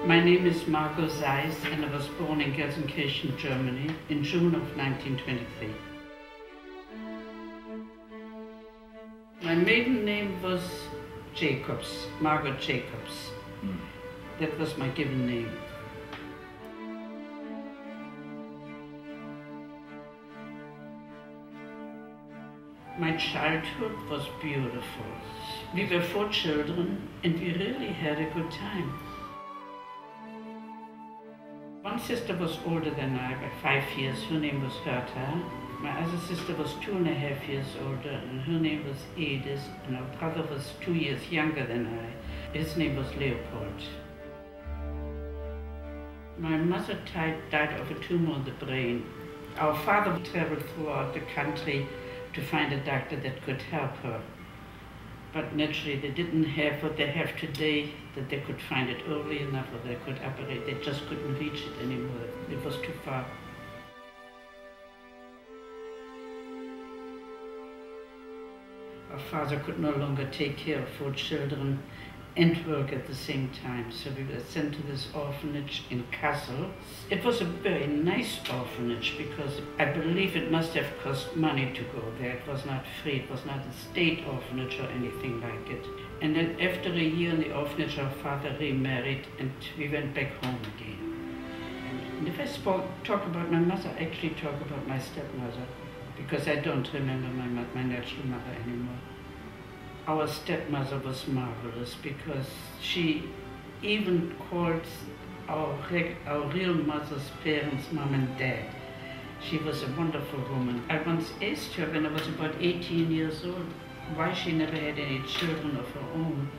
My name is Margot Zeiss and I was born in Gelsenkirchen, Germany in June of 1923. My maiden name was Jacobs, Margot Jacobs. That was my given name. My childhood was beautiful. We were 4 children and we really had a good time. One sister was older than I by 5 years. Her name was Hertha. My other sister was 2.5 years older and her name was Edith. And our brother was 2 years younger than I. His name was Leopold. My mother died of a tumor in the brain. Our father traveled throughout the country to find a doctor that could help her. But naturally they didn't have what they have today, that they could find it early enough or they could operate. They just couldn't reach it anymore. It was too far. Our father could no longer take care of 4 children and work at the same time. So we were sent to this orphanage in Kassel. It was a very nice orphanage because I believe it must have cost money to go there. It was not free, it was not a state orphanage or anything like it. And then after a year in the orphanage, our father remarried and we went back home again. And if I talk about my mother, I actually talk about my stepmother because I don't remember my natural mother anymore. Our stepmother was marvelous because she even called our real mother's parents mom and dad. She was a wonderful woman. I once asked her when I was about 18 years old why she never had any children of her own.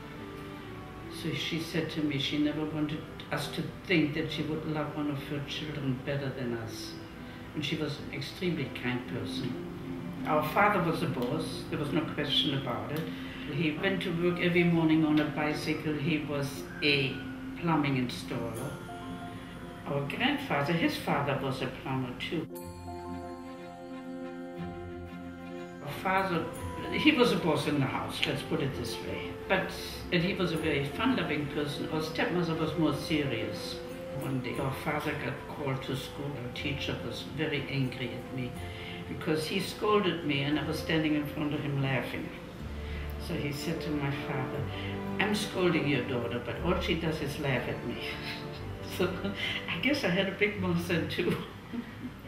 So she said to me she never wanted us to think that she would love one of her children better than us. And she was an extremely kind person. Our father was a boss, there was no question about it. He went to work every morning on a bicycle. He was a plumbing installer. Our grandfather, his father was a plumber too. Our father, he was a boss in the house, let's put it this way. And he was a very fun-loving person. Our stepmother was more serious. One day our father got called to school. Our teacher was very angry at me because he scolded me and I was standing in front of him laughing. So he said to my father, I'm scolding your daughter, but all she does is laugh at me. So I guess I had a big mouth then too.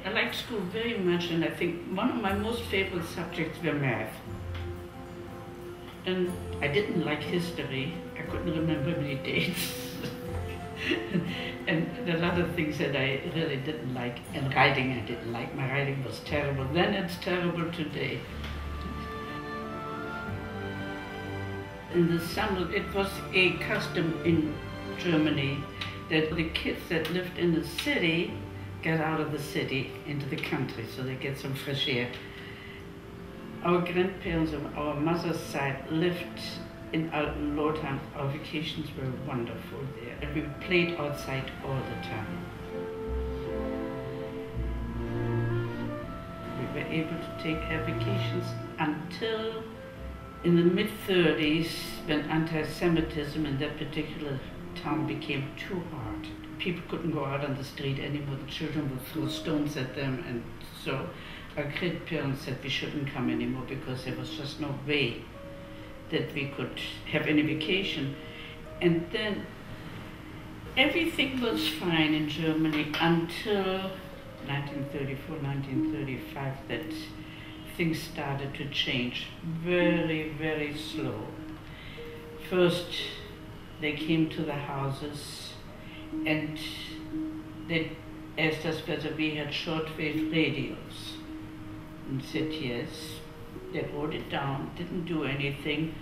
I liked school very much and I think one of my most favorite subjects were math. And I didn't like history. I couldn't remember many dates. And a lot of things that I really didn't like. And writing I didn't like. My writing was terrible then, it's terrible today. In the summer, it was a custom in Germany that the kids that lived in the city got out of the city into the country so they get some fresh air. Our grandparents on our mother's side lived in Altenlothheim. Our vacations were wonderful there and we played outside all the time. We were able to take our vacations until in the mid-30s, when anti-Semitism in that particular town became too hard. People couldn't go out on the street anymore. The children would throw stones at them, and so our grandparents said we shouldn't come anymore because there was just no way that we could have any vacation. And then everything was fine in Germany until 1934, 1935, that things started to change very, very slow. First, they came to the houses and they asked us whether we had shortwave radios. And said yes. They wrote it down, didn't do anything.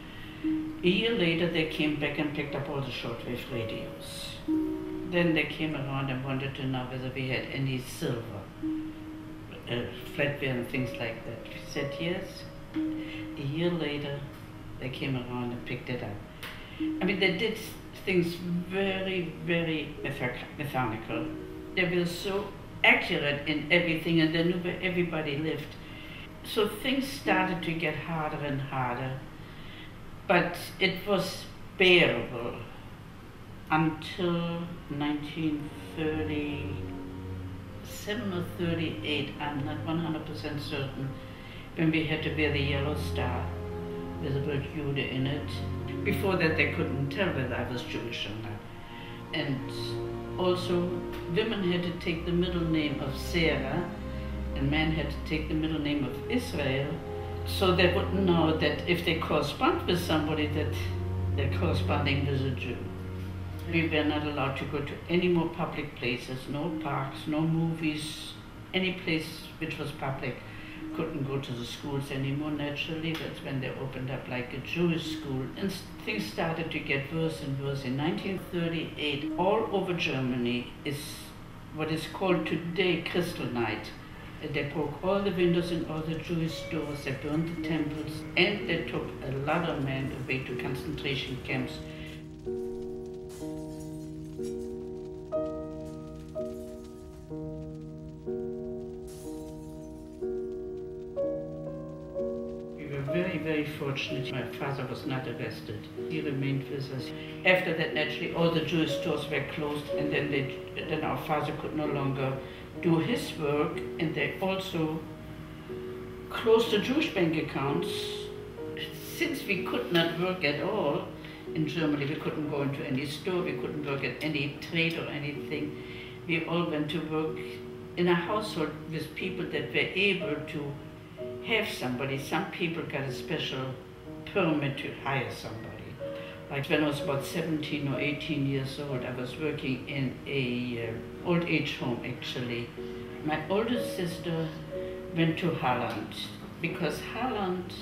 A year later, they came back and picked up all the shortwave radios. Then they came around and wanted to know whether we had any silver. Flatware and things like that. We said yes. A year later, they came around and picked it up. I mean, they did things very, very methodical. They were so accurate in everything and they knew where everybody lived. So things started to get harder and harder, but it was bearable. until 1937 or 38, I'm not 100% certain, when we had to wear the yellow star with the word Jude in it. Before that they couldn't tell whether I was Jewish or not. And also women had to take the middle name of Sarah and men had to take the middle name of Israel, so they wouldn't know that if they correspond with somebody that they're corresponding with a Jew. We were not allowed to go to any more public places, no parks, no movies, any place which was public. Couldn't go to the schools anymore, naturally. That's when they opened up like a Jewish school. And things started to get worse and worse. In 1938, all over Germany is what is called today Crystal Night. They broke all the windows in all the Jewish stores, they burned the temples, and they took a lot of men away to concentration camps. Very, very fortunate. My father was not arrested. He remained with us. After that, naturally, all the Jewish stores were closed, and then our father could no longer do his work, and they also closed the Jewish bank accounts. Since we could not work at all in Germany, we couldn't go into any store, we couldn't work at any trade or anything. We all went to work in a household with people that were able to have somebody. Some people got a special permit to hire somebody. Like when I was about 17 or 18 years old, I was working in a old age home actually. My oldest sister went to Holland because Holland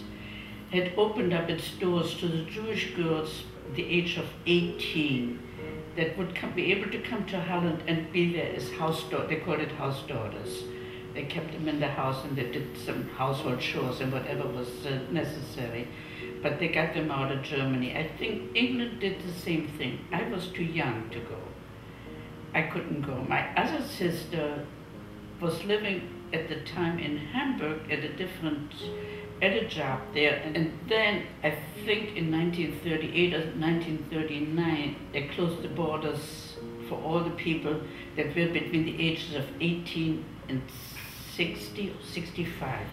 had opened up its doors to the Jewish girls at the age of 18 that would be able to come to Holland and be there as house daughters. They called it house daughters. They kept them in the house and they did some household chores and whatever was necessary. But they got them out of Germany. I think England did the same thing. I was too young to go. I couldn't go. My other sister was living at the time in Hamburg at a job there. And then I think in 1938 or 1939, they closed the borders for all the people that were between the ages of 18 and 60 or 65.